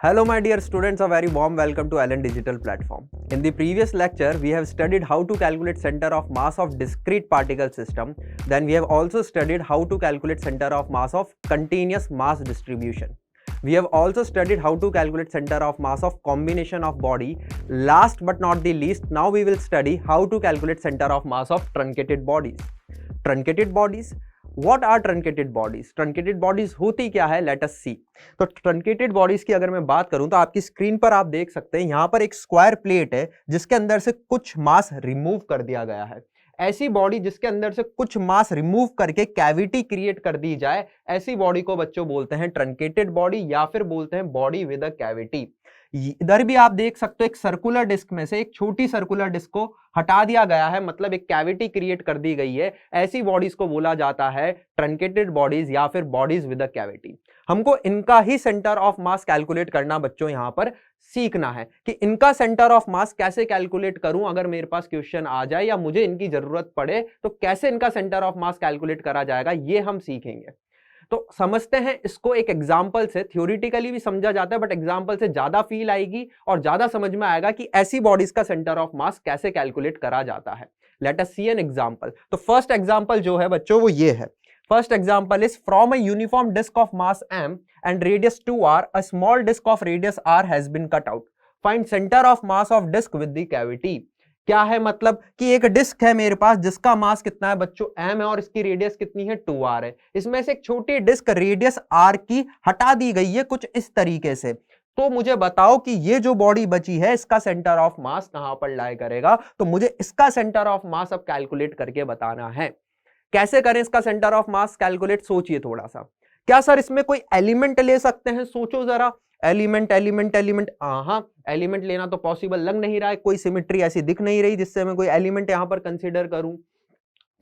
Hello my dear students, a very warm welcome to Allen Digital Platform. In the previous lecture, we have studied how to calculate center of mass of discrete particle system. Then we have also studied how to calculate center of mass of continuous mass distribution. We have also studied how to calculate center of mass of combination of body. Last but not the least, now we will study how to calculate center of mass of truncated bodies. Truncated bodies, What are truncated bodies? Truncated bodies होती क्या है? Let us see. तो truncated bodies की अगर मैं बात करूं तो आपकी स्क्रीन पर आप देख सकते हैं यहां पर एक स्क्वायर प्लेट है जिसके अंदर से कुछ मास रिमूव कर दिया गया है। ऐसी बॉडी जिसके अंदर से कुछ मास रिमूव करके कैविटी क्रिएट कर दी जाए, ऐसी बॉडी को बच्चों बोलते हैं ट्रंकेटेड बॉडी या फिर बोलते हैं बॉडी विद अ कैविटी। इधर भी आप देख सकते हो एक सर्कुलर डिस्क में से एक छोटी सर्कुलर डिस्क को हटा दिया गया है, मतलब एक कैविटी क्रिएट कर दी गई है। ऐसी बॉडीज को बोला जाता है ट्रंकेटेड बॉडीज या फिर बॉडीज विद अ कैविटी। हमको इनका ही सेंटर ऑफ मास कैलकुलेट करना बच्चों यहां पर सीखना है कि इनका सेंटर ऑफ मास कैसे कैलकुलेट करूं। अगर मेरे पास क्वेश्चन आ जाए या मुझे इनकी जरूरत पड़े तो कैसे इनका सेंटर ऑफ मास कैलकुलेट करा जाएगा, ये हम सीखेंगे। तो समझते हैं इसको एक एग्जांपल से। थ्योरेटिकली भी समझा जाता है बट एग्जांपल से ज्यादा फील आएगी और ज्यादा समझ में आएगा कि ऐसी बॉडीज का सेंटर ऑफ मास कैसे कैलकुलेट करा जाता है। Let us see an example. तो फर्स्ट एग्जांपल जो है बच्चों वो ये है। First example is from a uniform disc of mass m and radius 2r, a small disk of radius r has been cut out. Find center of mass of disk with the cavity. क्या है मतलब कि एक disc है मेरे पास जिसका मास कितना है बच्चों m है और इसकी रेडियस कितनी है 2r है। इसमें से एक छोटी डिस्क रेडियस r की हटा दी गई है कुछ इस तरीके से। तो मुझे बताओ कि ये जो बॉडी बची है इसका सेंटर ऑफ मास कहां पर लाई करेगा। तो मुझे इसका सेंटर ऑफ मास अब कैलकुलेट करके बताना है। कैसे करें इसका सेंटर ऑफ मास कैलकुलेट? सोचिए थोड़ा सा। क्या सर इसमें कोई एलिमेंट ले सकते हैं? सोचो जरा। एलिमेंट एलिमेंट एलिमेंट, हाँ एलिमेंट लेना तो पॉसिबल लग नहीं रहा है। कोई सिमेट्री ऐसी दिख नहीं रही जिससे मैं कोई एलिमेंट यहां पर कंसीडर करूं।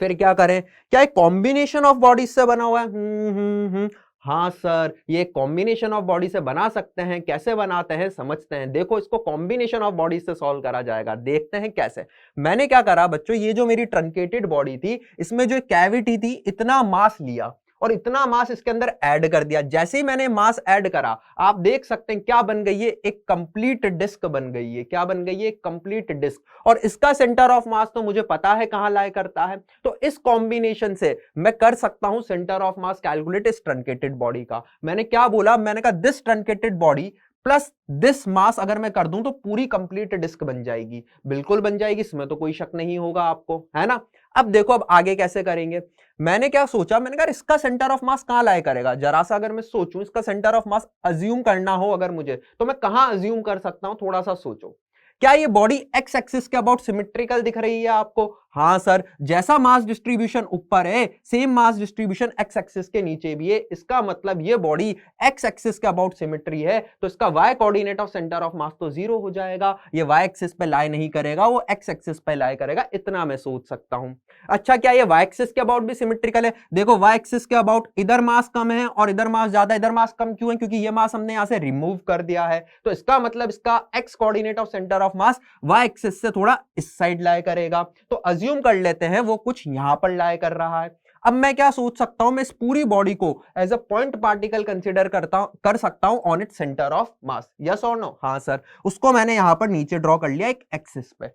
फिर क्या करें? क्या एक कॉम्बिनेशन ऑफ बॉडीज से बना हुआ है? हाँ सर, ये कॉम्बिनेशन ऑफ बॉडी से बना सकते हैं। कैसे बनाते हैं समझते हैं। देखो इसको कॉम्बिनेशन ऑफ बॉडी से सॉल्व करा जाएगा, देखते हैं कैसे। मैंने क्या करा बच्चों, ये जो मेरी ट्रंकेटेड बॉडी थी इसमें जो कैविटी थी इतना मास लिया और इतना मास इसके अंदर ऐड कर दिया। जैसे ही मैंने मास ऐड करा आप देख सकते हैं क्या बन गई है, एक कंप्लीट डिस्क बन गई है। क्या बन गई है? एक कंप्लीट डिस्क। और इसका सेंटर ऑफ मास तो मुझे पता है कहां लाई करता है। तो इस कॉम्बिनेशन से मैं कर सकता हूं सेंटर ऑफ मास कैलकुलेट इस ट्रंकेटेड बॉडी का। मैंने क्या बोला? मैंने कहा this truncated body plus this mass अगर मैं कर दूं तो पूरी कंप्लीट डिस्क बन जाएगी। बिल्कुल बन जाएगी, इसमें तो कोई शक नहीं होगा आपको, है ना। अब देखो अब आगे कैसे करेंगे। मैंने क्या सोचा, मैंने कहा इसका सेंटर ऑफ मास कहां लाया करेगा। जरा सा अगर मैं सोचूं इसका सेंटर ऑफ मास अज्यूम करना हो अगर मुझे, तो मैं कहां अज्यूम कर सकता हूं? थोड़ा सा सोचो। क्या ये बॉडी एक्स एक्सिस के अबाउट सिमेट्रिकल दिख रही है आपको? हाँ सर, जैसा मास डिस्ट्रीब्यूशन ऊपर है same mass distribution x axis के नीचे भी है। इसका मतलब ये बॉडी एक्स एक्सिस के अबाउट सिमेट्री है, तो इसका y coordinate of centre of mass तो 0 हो जाएगा। ये वाई एक्सिस पे लाई नहीं करेगा, वो एक्स एक्सिस पे लाई करेगा। इतना मैं सोच सकता हूं। अच्छा, क्या ये वाई एक्सिस के अबाउट भी सिमेट्रिकल है? देखो वाई एक्सिस के अबाउट इधर मास कम है और इधर मास ज्यादा। इधर मास कम क्यों है? क्योंकि ये मास हमने यहां से रिमूव कर दिया है। तो इसका मतलब इसका x coordinate of centre of mass y axis से थोड़ा इस साइड लाई करेगा। तो अज्यूम कर लेते हैं वो कुछ यहां पर लाई कर रहा है। अब मैं क्या सोच सकता हूं, मैं इस पूरी बॉडी को as a point particle consider कर सकता हूं on its centre of mass. Yes और नो? हाँ सर, उसको मैंने यहां पर नीचे ड्रॉ कर लिया एक एक्सिस पे।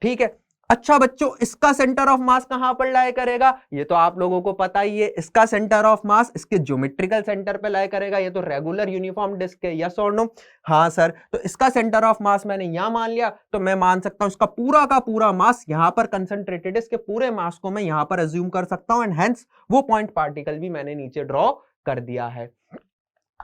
ठीक है। अच्छा बच्चों, इसका सेंटर ऑफ मास कहां पर लाया करेगा? ये तो आप लोगों को पता ही है। इसका सेंटर ऑफ मास इसके ज्योमेट्रिकल सेंटर पे लाया करेगा। ये तो रेगुलर यूनिफॉर्म डिस्क है। यस और नो? हाँ सर, तो इसका सेंटर ऑफ मास मैंने यहां मान लिया, तो मैं मान सकता हूं इसका पूरा का पूरा मास यहां पर कंसंट्रेटेड है। इसके पूरे मास को मैं यहां पर अज्यूम कर सकता हूं एंड हेंस वो पॉइंट पार्टिकल भी मैंने नीचे ड्रॉ कर दिया है।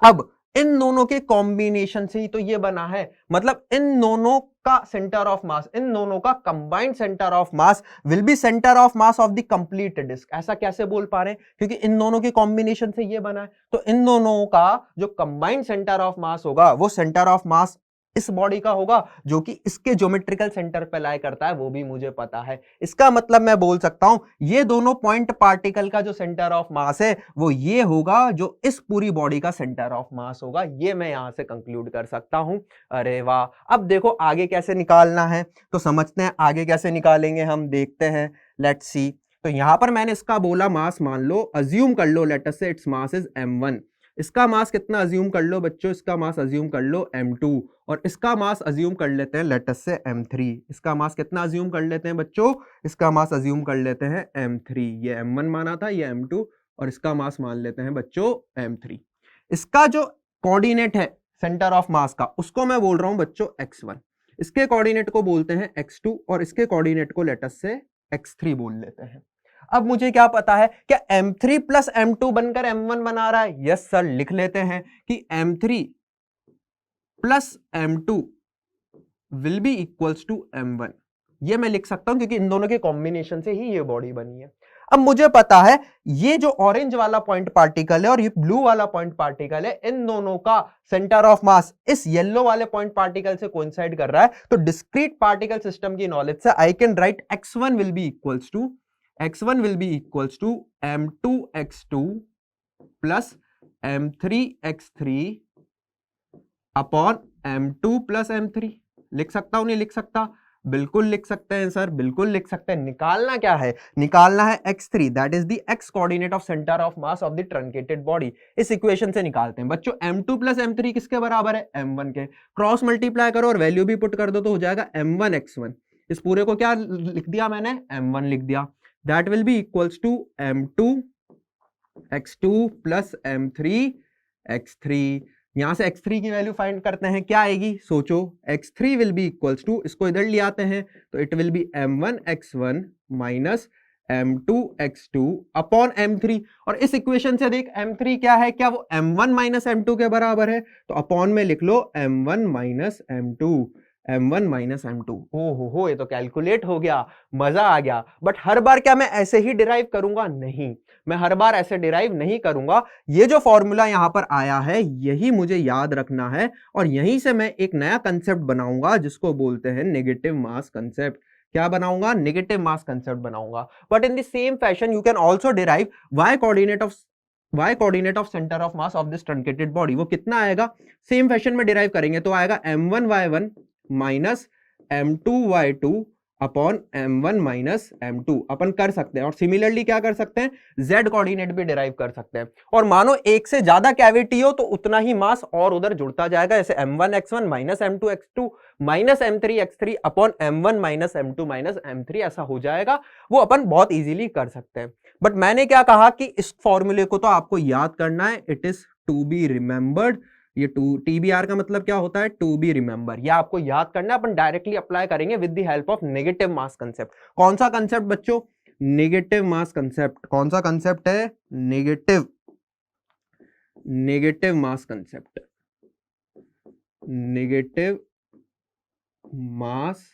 अब इन दोनों के कॉम्बिनेशन से ही तो ये बना है, मतलब इन दोनों का सेंटर ऑफ मास, इन दोनों का combined centre of mass will be centre of mass of the complete disc. ऐसा कैसे बोल पा रहे हैं? क्योंकि इन दोनों के कॉम्बिनेशन से ये बना है। तो इन दोनों का जो कंबाइंड सेंटर ऑफ मास होगा वो सेंटर ऑफ मास इस बॉडी का होगा जो कि इसके ज्योमेट्रिकल सेंटर पे लाई करता है, वो भी मुझे पता है। इसका मतलब मैं बोल सकता हूं ये दोनों पॉइंट पार्टिकल का जो सेंटर ऑफ मास है वो ये होगा जो इस पूरी बॉडी का सेंटर ऑफ मास होगा। ये मैं यहां से कंक्लूड कर सकता हूं। अरे वाह, अब देखो आगे कैसे निकालना है तो समझते हैं। आगे कैसे निकालेंगे हम देखते हैं। Let's see. तो यहां पर मैंने इसका बोला मास मान लो, अज्यूम कर लो, लेट अस से इट्स मास इज m1। इसका मास कितना अज्यूम कर लो बच्चों, इसका मास अज्यूम कर लो m2 और इसका मास अज्यूम कर लेते हैं लेट अस से m3। इसका मास कितना अज्यूम कर लेते हैं बच्चों, इसका मास अज्यूम कर लेते हैं m3। ये m1 माना था, ये m2 और इसका मास मान लेते हैं बच्चों m3। इसका जो कोऑर्डिनेट है सेंटर ऑफ मास का उसको मैं बोल रहा हूं बच्चों x1, इसके कोऑर्डिनेट को बोलते हैं x2 और इसके कोऑर्डिनेट को लेट अस से x3 बोल लेते हैं। अब मुझे क्या पता है, क्या m3 प्लस m2 बनकर m1 बना रहा है? यस सर, लिख लेते हैं कि m3 plus m2 will be equals to m1। ये मैं लिख सकता हूं क्योंकि इन दोनों के कॉम्बिनेशन से ही ये बॉडी बनी है। अब मुझे पता है ये जो ऑरेंज वाला पॉइंट पार्टिकल है और ये ब्लू वाला पॉइंट पार्टिकल है, इन दोनों का सेंटर ऑफ मास इस येलो वाले पॉइंट पार्टिकल से कोइंसाइड कर रहा है। तो डिस्क्रीट पार्टिकल सिस्टम की नॉलेज से I can write x1 will be equals to m2 x2 plus m3 x3 upon m2 plus m3। लिख सकता हूं नहीं लिख सकता? बिल्कुल लिख सकते हैं सर, बिल्कुल लिख सकते हैं। निकालना क्या है, निकालना है x3, that is the x coordinate of centre of mass of the truncated body. इस इक्वेशन से निकालते हैं बच्चों। m2 प्लस m3 किसके बराबर है, m1 के। क्रॉस मल्टीप्लाई करो और वैल्यू भी पुट कर दो तो हो जाएगा m1 x1। इस पूरे को क्या लिख दिया मैंने, m1 लिख दिया। That will be equals to m2 x2 plus m3 x3। यहां से x3 की वैल्यू फाइंड करते हैं, क्या आएगी सोचो। x3 will be equals to, इसको इधर ले आते हैं तो it will be m1 x1 minus m2 x2 upon m3। और इस इक्वेशन से देख m3 क्या है, क्या वो m1 माइनस m2 के बराबर है? तो अपॉन में लिख लो m1 minus m2, m1 minus m2। हो, ये तो कैलकुलेट हो गया, मजा आ गया। बट हर बार क्या मैं ऐसे ही डिराइव करूंगा? नहीं, मैं हर बार ऐसे डिराइव नहीं करूंगा। ये जो फॉर्मूला यहां पर आया है यही मुझे याद रखना है और यहीं से मैं एक नया कंसेप्ट बनाऊंगा जिसको बोलते हैं नेगेटिव मास कंसेप्ट। क्या बनाऊंगा, नेगेटिव मास कंसेप्ट बनाऊंगा। But in the same fashion you can also derive y coordinate of centre of mass of this truncated body. वो कितना आएगा, सेम फैशन में डिराइव करेंगे तो आएगा m1 y1 minus m2 y2 upon m1 minus m2। अपन कर सकते हैं और सिमिलरली क्या कर सकते हैं, z कोऑर्डिनेट भी डिराइव कर सकते हैं। और मानो एक से ज्यादा कैविटी हो तो उतना ही मास और उधर जुड़ता जाएगा, जैसे m1 x1 minus m2 x2 minus m3 x3 upon m1 minus m2 minus m3, ऐसा हो जाएगा। वो अपन बहुत इजीली कर सकते हैं। बट मैंने क्या कहा कि इस फॉर्मूले को तो आपको याद करना है, it is to be remembered. ये TBR का मतलब क्या होता है, टू बी रिमेंबर। ये आपको याद करना है, अपन डायरेक्टली अप्लाई करेंगे with the help of negative mass concept. कौन सा कंसेप्ट बच्चों, नेगेटिव मास कंसेप्ट। कौन सा कंसेप्ट है, negative mass concept. Negative mass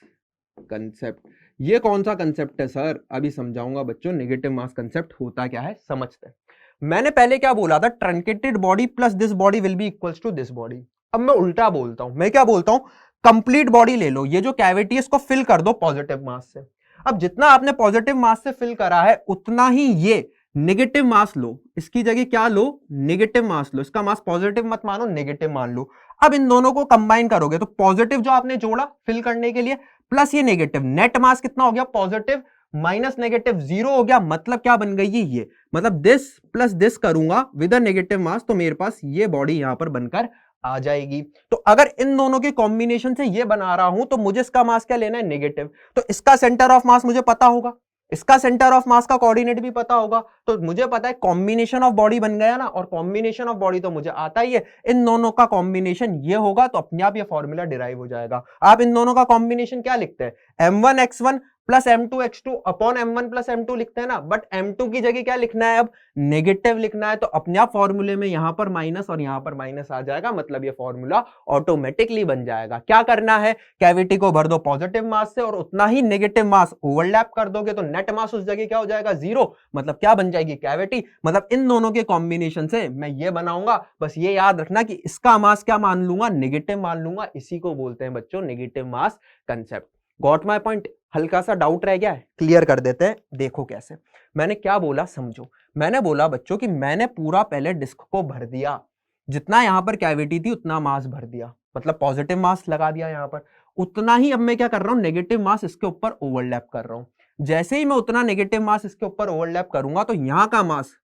concept, ये कौन सा कंसेप्ट है सर? अभी समझाऊंगा बच्चों। नेगेटिव मास कंसेप्ट होता क्या है समझते हैं। मैंने पहले क्या बोला था, truncated body plus this body will be equals to this body. अब मैं उल्टा बोलता हूं, मैं क्या बोलता हूं, कंप्लीट बॉडी ले लो, ये जो कैविटी है इसको फिल कर दो पॉजिटिव मास से। अब जितना आपने पॉजिटिव मास से फिल करा है उतना ही ये नेगेटिव मास लो, इसकी जगह क्या लो, नेगेटिव मास लो। इसका मास पॉजिटिव मत मानो, नेगेटिव मान लो। अब इन दोनों को कंबाइन करोगे तो पॉजिटिव जो आपने जोड़ा फिल करने के लिए प्लस ये नेगेटिव, नेट मास कितना हो गया, पॉजिटिव माइनस नेगेटिव 0 हो गया। मतलब क्या बन गई ये, मतलब दिस प्लस दिस करूंगा विद अ नेगेटिव मास तो मेरे पास ये बॉडी यहां पर बनकर आ जाएगी। तो अगर इन दोनों के कॉम्बिनेशन से ये बना रहा हूं तो मुझे इसका मास क्या लेना है, नेगेटिव। तो इसका सेंटर ऑफ मास मुझे पता होगा, इसका सेंटर ऑफ मास का कोऑर्डिनेट भी पता होगा, तो मुझे पता है कॉम्बिनेशन ऑफ बॉडी बन गया ना। और कॉम्बिनेशन ऑफ बॉडी तो मुझे आता ही है, इन दोनों का कॉम्बिनेशन ये होगा तो अपने आप ये फॉर्मूला डिराइव हो जाएगा। आप इन दोनों का कॉम्बिनेशन क्या लिखते हैं, m1 x1 plus m2 x2 upon m1 plus m2 लिखते हैं ना। बट m2 की जगह क्या लिखना है, अब नेगेटिव लिखना है। तो अपने आप फॉर्मूले में यहां पर माइनस और यहां पर माइनस आ जाएगा, मतलब ये फॉर्मूला ऑटोमेटिकली बन जाएगा। क्या करना है, कैविटी को भर दो पॉजिटिव मास से और उतना ही नेगेटिव मास ओवरलैप कर दोगे तो नेट मास उस जगह क्या हो जाएगा, 0। मतलब क्या बन जाएगी, कैविटी। मतलब इन दोनों के कॉम्बिनेशन से मैं ये बनाऊंगा। बस ये याद रखना कि इसका मास क्या मान लूंगा, नेगेटिव मान लूंगा। इसी को बोलते हैं बच्चों negative mass concept. Got my point. हल्का सा डाउट रह गया है, क्लियर कर देते हैं। देखो कैसे, मैंने क्या बोला समझो। मैंने बोला बच्चों कि मैंने पूरा पहले डिस्क को भर दिया, जितना यहां पर कैविटी थी उतना मास भर दिया, मतलब पॉजिटिव मास लगा दिया यहां पर। उतना ही अब मैं क्या कर रहा हूं, नेगेटिव मास इसके ऊपर ओवरलैप कर रहा हूं। जैसे ही मैं उतना नेगेटिव मास इसके ऊपर ओवरलैप करूंगा तो यहां का मास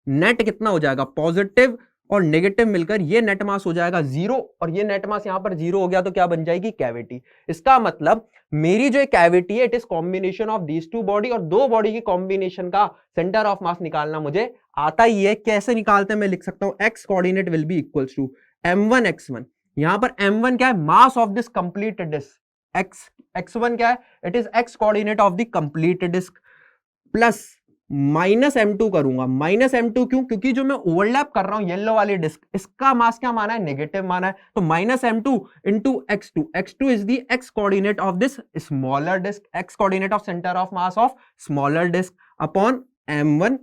नेट कितना हो जाएगा, पॉजिटिव और नेगेटिव मिलकर ये नेट मास हो जाएगा 0 और ये नेट मास यहां पर 0 हो गया तो क्या बन जाएगी कैविटी। इसका मतलब मेरी जो कैविटी है it is combination of these two body और दो बॉडी की कॉम्बिनेशन का सेंटर ऑफ मास निकालना मुझे आता ही है। कैसे निकालते हैं मैं लिख सकता हूं x coordinate will be equals to m1 x1। यहां पर m1 क्या है mass of this complete disc, x1 क्या है it is x coordinate of the complete disc plus minus m2 करूंगा। माइनस m2 क्यों? क्योंकि जो मैं ओवरलैप कर रहा हूं येलो वाली डिस्क इसका मास क्या माना है नेगेटिव माना है, तो minus m2 into x2 is the x coordinate of this smaller disc, x coordinate of centre of mass of smaller disc upon m1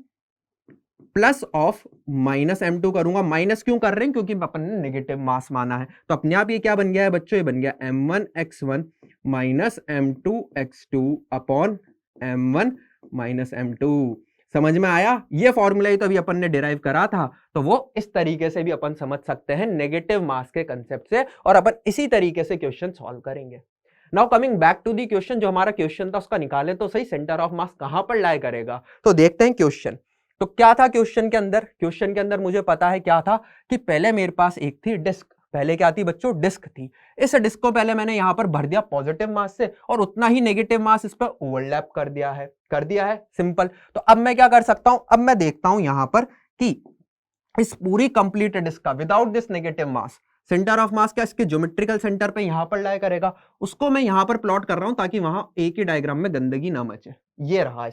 plus of minus m2 करूंगा। माइनस क्यों कर रहे हैं? क्योंकि अपन ने नेगेटिव मास माना है। तो अपने आप ये क्या बन गया है बच्चों? ये बन गया m1 x1 minus m2 x2 upon m1 minus m2। समझ में आया? ये फॉर्मूला ही तो अभी अपन ने डिराइव करा था, तो वो इस तरीके से भी अपन समझ सकते हैं नेगेटिव मास के कंसेप्ट से, और अपन इसी तरीके से क्वेश्चन सॉल्व करेंगे। Now coming back to the question, जो हमारा क्वेश्चन था उसका निकाले तो सही, सेंटर ऑफ मास कहां पर लाई करेगा। तो देखते हैं क्वेश्चन। तो क्या था क्वेश्चन के अंदर? क्वेश्चन के अंदर मुझे पता है क्या था कि पहले मेरे पास एक थी डिस्क। पहले क्या थी बच्चों? डिस्क थी। इस डिस्क को पहले मैंने यहां पर भर दिया पॉजिटिव मास से और उतना ही नेगेटिव मास इस पर ओवरलैप कर दिया है सिंपल। तो अब मैं क्या कर सकता हूं? अब मैं देखता हूं यहां पर कि इस पूरी कंप्लीट डिस्क का without this negative mass centre of मास क्या इसके ज्योमेट्रिकल सेंटर पे यहां पर लाई करेगा। उसको मैं यहां पर प्लॉट कर रहा हूं ताकि वहां एक ही डायग्राम में गंदगी ना मचे। ये रहा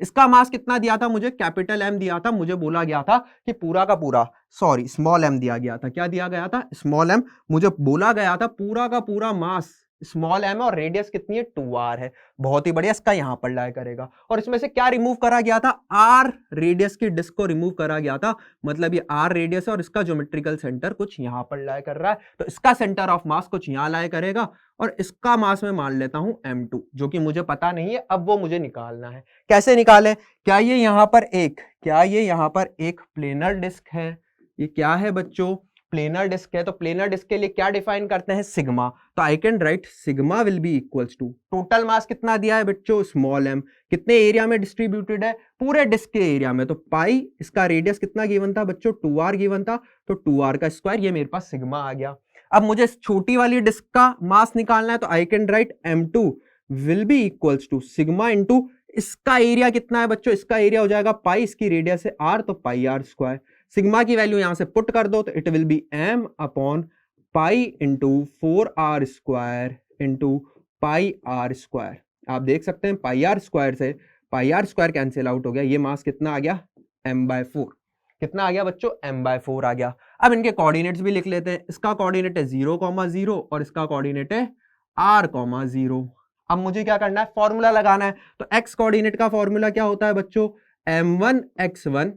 इसका मास कितना दिया था मुझे? कैपिटल M दिया था। मुझे बोला गया था कि पूरा का पूरा, सॉरी स्मॉल m दिया गया था। क्या दिया गया था? Small m। मुझे बोला गया था पूरा का पूरा मास स्मॉल m और रेडियस कितनी है? 2r है। बहुत ही बढ़िया, इसका यहां पर लाई करेगा। और इसमें से क्या रिमूव करा गया था? r रेडियस की डिस्क को रिमूव करा गया था। मतलब ये r रेडियस है और इसका ज्योमेट्रिकल सेंटर कुछ यहां पर लाई कर रहा है, तो इसका सेंटर ऑफ मास कुछ यहां लाई करेगा और इसका मास मैं मान लेता हूं m2, जो कि मुझे पता नहीं है, अब वो मुझे निकालना है। कैसे निकाले? क्या ये यहां पर एक प्लेनर डिस्क है? ये क्या है बच्चों? प्लेनर डिस्क है। तो प्लेनर डिस्क के लिए क्या डिफाइन करते हैं? सिग्मा। तो I can write sigma will be equals to, total mass कितना दिया है बच्चों? Small m। कितने एरिया में डिस्ट्रीब्यूटेड है? पूरे डिस्क के एरिया में। तो पाई, इसका रेडियस कितना गिवन था बच्चों? 2r गिवन था, तो 2r का स्क्वायर, ये मेरे पास सिग्मा आ गया। अब मुझे छोटी वाली डिस्क का मास निकालना है, तो I can write m2 will be equals to sigma into इसका एरिया कितना है बच्चों? इसका एरिया हो जाएगा पाई, इसकी रेडियस है r, तो पाई r स्क्वायर। सिग्मा की वैल्यू यहां से पुट कर दो तो it will be m upon pi into 4r square into pi r square. आप देख सकते हैं पाई r स्क्वायर से पाई r स्क्वायर कैंसिल आउट हो गया। ये मास कितना आ गया? m/4। कितना आ गया बच्चों? m/4 आ गया। अब इनके कोऑर्डिनेट्स भी लिख लेते हैं। इसका कोऑर्डिनेट है 0,0 और इसका कोऑर्डिनेट है r,0। अब मुझे क्या करना है? फॉर्मूला लगाना है। तो x कोऑर्डिनेट का फॉर्मूला क्या होता है बच्चों? m1 x1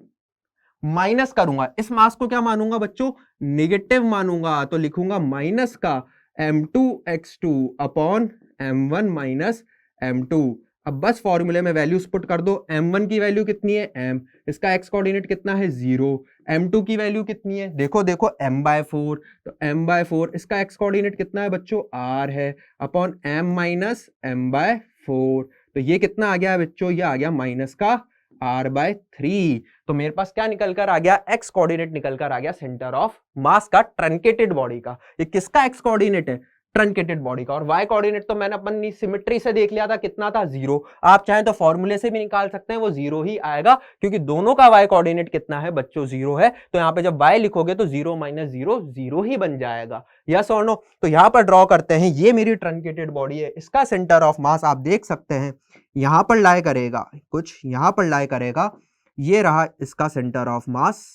माइनस करूंगा, इस मास को क्या मानूंगा बच्चों? नेगेटिव मानूंगा, तो लिखूंगा माइनस का m2 x2 upon m1 minus m2। अब बस फॉर्मूले में वैल्यूज पुट कर दो। m1 की वैल्यू कितनी है? m। इसका x कोऑर्डिनेट कितना है? 0। m2 की वैल्यू कितनी है? देखो m/4, तो m/4। इसका x कोऑर्डिनेट कितना है बच्चों? r है, अपॉन m माइनस m/4। तो ये कितना आ गया बच्चों? ये आ गया माइनस का r/3। तो मेरे पास क्या निकल कर आ गया? x कोऑर्डिनेट निकल कर आ गया सेंटर ऑफ मास का, ट्रंकेटेड बॉडी का। ये किसका x कोऑर्डिनेट है? ट्रंकेटेड बॉडी का। और y कोऑर्डिनेट तो मैंने अपनी सिमेट्री से देख लिया था, कितना था? 0। आप चाहें तो फॉर्मूले से भी निकाल सकते हैं, वो 0 ही आएगा, क्योंकि दोनों का y कोऑर्डिनेट कितना है बच्चों? 0 है। तो यहाँ पे जब y लिखोगे तो 0 माइनस 0 0 ही बन जाएगा। यस और नो? तो यहाँ पर ड्रॉ करते हैं, ये मेरी ट्रंकेटेड बॉडी है। इसका सेंटर ऑफ मास आप देख सकते हैं यहां पर लाई करेगा, कुछ यहां पर लाई करेगा। ये रहा इसका सेंटर ऑफ मास,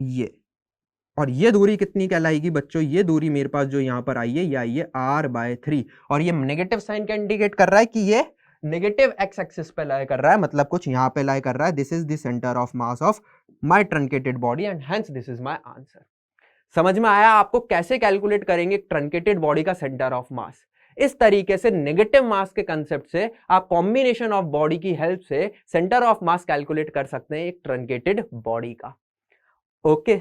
ये। और ये दूरी कितनी कहलाएगी बच्चों? ये दूरी मेरे पास जो यहां पर आई है, ये आई है r/3। और ये नेगेटिव साइन का इंडिकेट कर रहा है कि ये नेगेटिव x एक्सिस पे लाई कर रहा है, मतलब कुछ यहां पे लाई कर रहा है। This is the centre of mass of my truncated body and hence this is my answer. समझ में आया आपको कैसे कैलकुलेट करेंगे ट्रंकेटेड बॉडी का सेंटर ऑफ मास? इस तरीके से नेगेटिव मास के कंसेप्ट से आप कॉम्बिनेशन ऑफ बॉडी की हेल्प से सेंटर ऑफ मास कैलकुलेट कर सकते हैं एक ट्रंकेटेड बॉडी का। ओके।